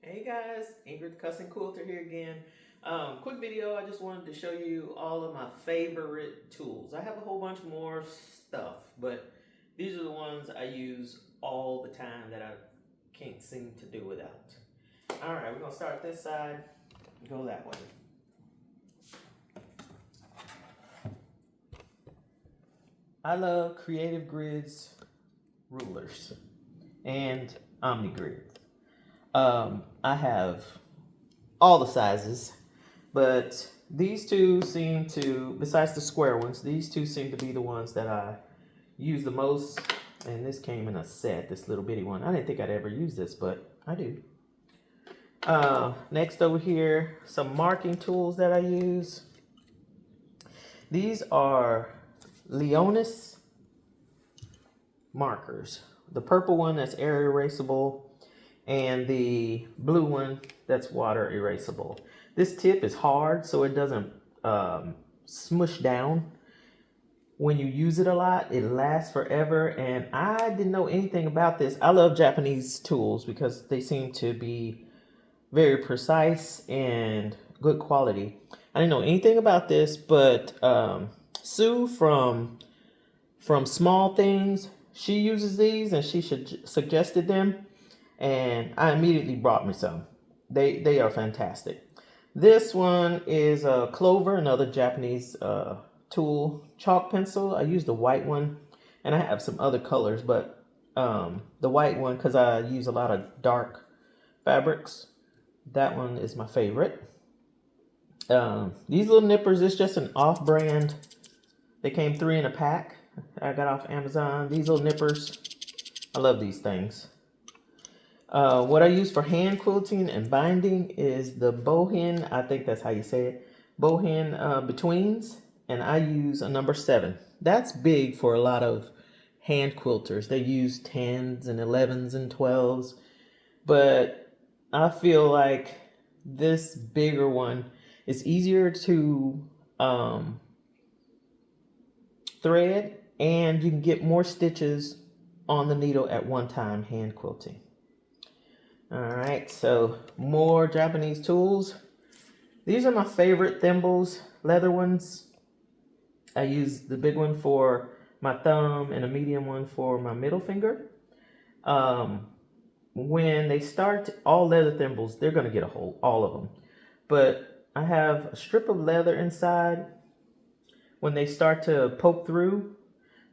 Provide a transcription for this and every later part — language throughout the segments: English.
Hey guys, Ingrid Cussing Quilter here again. Quick video, I just wanted to show you all of my favorite tools. I have a whole bunch more stuff, but these are the ones I use all the time that I can't seem to do without. Alright, we're going to start this side and go that way. I love Creative Grids rulers and Omni Grids. I have all the sizes, but these two seem to, besides the square ones, these two seem to be the ones that I use the most. And this came in a set, this little bitty one. I didn't think I'd ever use this, but I do. Next over here, some marking tools that I use. These are Leonis markers. The purple one that's air erasable, and the blue one that's water erasable. This tip is hard, so it doesn't smush down. When you use it a lot, it lasts forever, and I didn't know anything about this. I love Japanese tools because they seem to be very precise and good quality. I didn't know anything about this, but Sue from Small Things, she uses these, and she suggested them. And I immediately brought me some. They are fantastic. This one is a Clover, another Japanese tool chalk pencil. I use the white one, and I have some other colors, but the white one, because I use a lot of dark fabrics, that one is my favorite. These little nippers, it's just an off-brand. They came 3 in a pack. I got off Amazon. These little nippers, I love these things. What I use for hand quilting and binding is the Bohin, I think that's how you say it, Bohin betweens, and I use a number 7. That's big for a lot of hand quilters. They use 10s and 11s and 12s, but I feel like this bigger one is easier to thread, and you can get more stitches on the needle at one time hand quilting. Alright, so more Japanese tools. These are my favorite thimbles, leather ones. I use the big one for my thumb and a medium one for my middle finger. When they start, all leather thimbles, they're going to get a hole, all of them. But I have a strip of leather inside. When they start to poke through,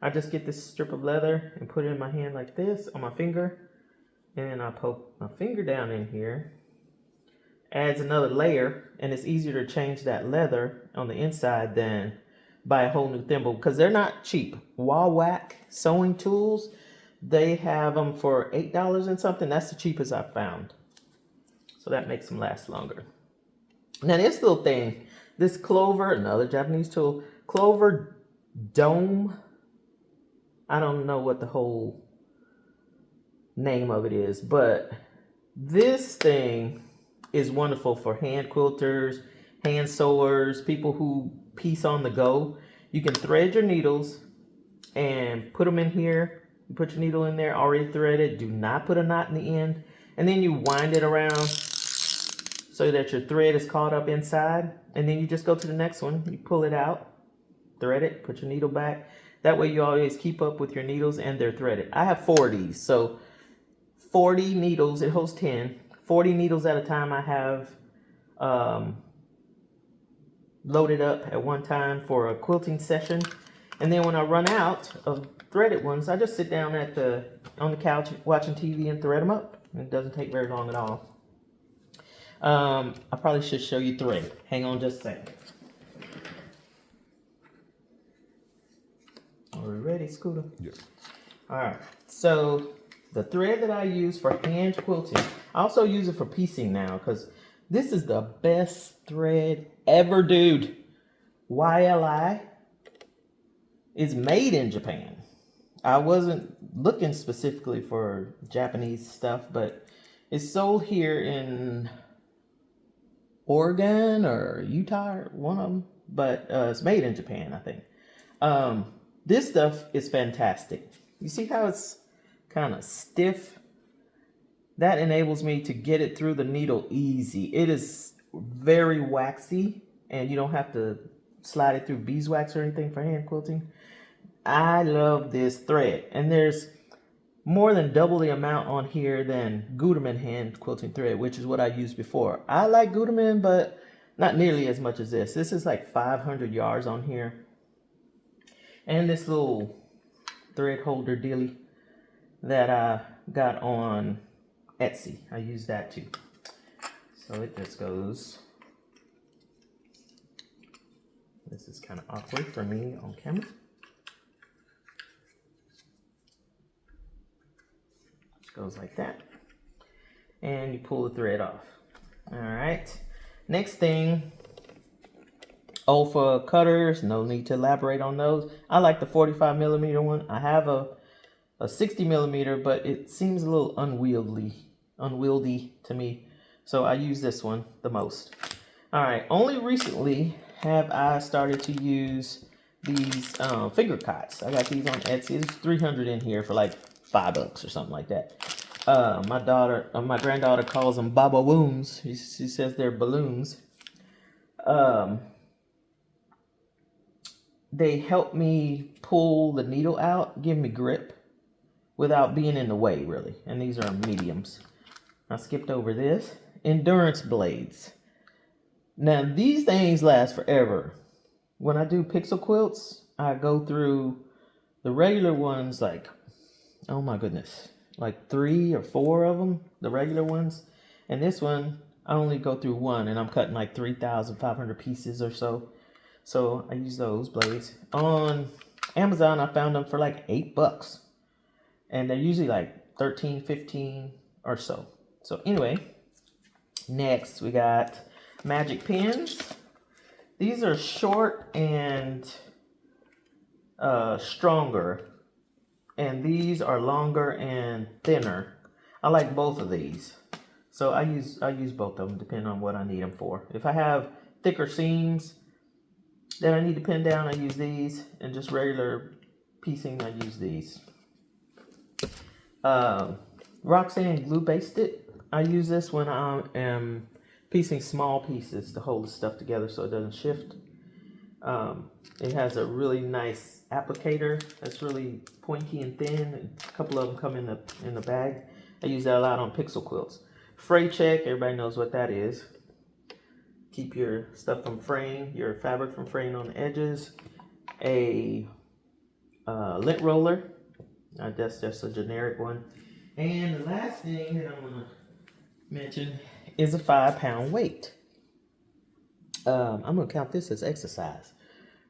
I just get this strip of leather and put it in my hand like this, on my finger. And I poke my finger down in here, adds another layer, and it's easier to change that leather on the inside than buy a whole new thimble, because they're not cheap. Wah-Whack sewing tools, they have them for $8 and something. That's the cheapest I've found. So that makes them last longer. Now this little thing, this Clover, another Japanese tool, Clover Dome, I don't know what the whole name of it is, but this thing is wonderful for hand quilters, hand sewers, people who piece on the go. You can thread your needles and put them in here. You put your needle in there already threaded. Do not put a knot in the end, and then you wind it around so that your thread is caught up inside, and then you just go to the next one. You pull it out, thread it, put your needle back. That way you always keep up with your needles and they're threaded. I have 4 of these, so 40 needles, it holds 10. 40 needles at a time I have loaded up at one time for a quilting session. And then when I run out of threaded ones, I just sit down on the couch watching TV and thread them up. And it doesn't take very long at all. I probably should show you thread. Hang on just a second. Are we ready, Scooter? Yes. All right, so the thread that I use for hand quilting, I also use it for piecing now, because this is the best thread ever, dude. YLI is made in Japan. I wasn't looking specifically for Japanese stuff, but it's sold here in Oregon or Utah, or one of them, but it's made in Japan, I think. This stuff is fantastic. You see how it's kind of stiff? that enables me to get it through the needle easy. It is very waxy, and you don't have to slide it through beeswax or anything for hand quilting. I love this thread, and there's more than double the amount on here than Gutermann hand quilting thread, which is what I used before. I like Gutermann, but not nearly as much as this. This is like 500 yards on here. And this little thread holder dealy that I got on Etsy. I use that too. So it just goes. This is kind of awkward for me on camera. Goes like that, and you pull the thread off. All right, next thing, for cutters, no need to elaborate on those. I like the 45 millimeter one. I have a 60 millimeter, but it seems a little unwieldy to me, so I use this one the most. All right, only recently have I started to use these finger cots. I got these on Etsy. There's 300 in here for like $5 or something like that. My granddaughter calls them baba woons. She says they're balloons. They help me pull the needle out, give me grip without being in the way, really. And these are mediums. I skipped over this. Endurance blades. Now these things last forever. When I do pixel quilts, I go through the regular ones like, oh my goodness, like 3 or 4 of them, the regular ones. And this one, I only go through one, and I'm cutting like 3,500 pieces or so. So I use those blades. On Amazon, I found them for like $8. And they're usually like 13, 15 or so. So anyway, next we got magic pins. These are short and stronger. And these are longer and thinner. I like both of these. So I use both of them depending on what I need them for. If I have thicker seams that I need to pin down, I use these. And just regular piecing, I use these. Roxanne glue basted. I use this when I am piecing small pieces to hold the stuff together so it doesn't shift. It has a really nice applicator that's really pointy and thin. A couple of them come in the bag. I use that a lot on pixel quilts. Fray check, everybody knows what that is. Keep your stuff from fraying, your fabric from fraying on the edges. A lint roller. That's just a generic one. And the last thing that I'm gonna mention is a 5-pound weight. I'm gonna count this as exercise.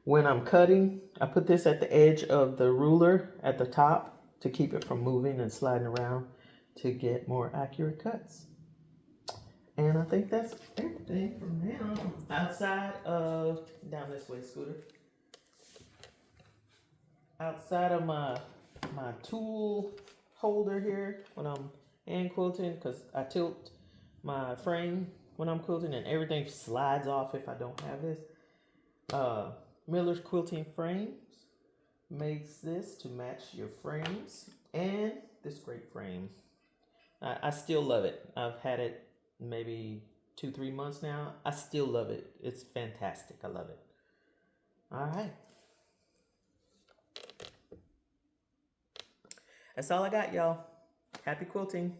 When I'm cutting, I put this at the edge of the ruler at the top to keep it from moving and sliding around to get more accurate cuts. And I think that's everything from now. Outside of, down this way, Scooter. Outside of my tool holder here when I'm hand quilting, because I tilt my frame when I'm quilting and everything slides off if I don't have this. Miller's Quilting Frames makes this to match your frames, and this great frame. I still love it. I've had it maybe 2-3 months now. I still love it. It's fantastic. I love it. All right. That's all I got, y'all. Happy quilting.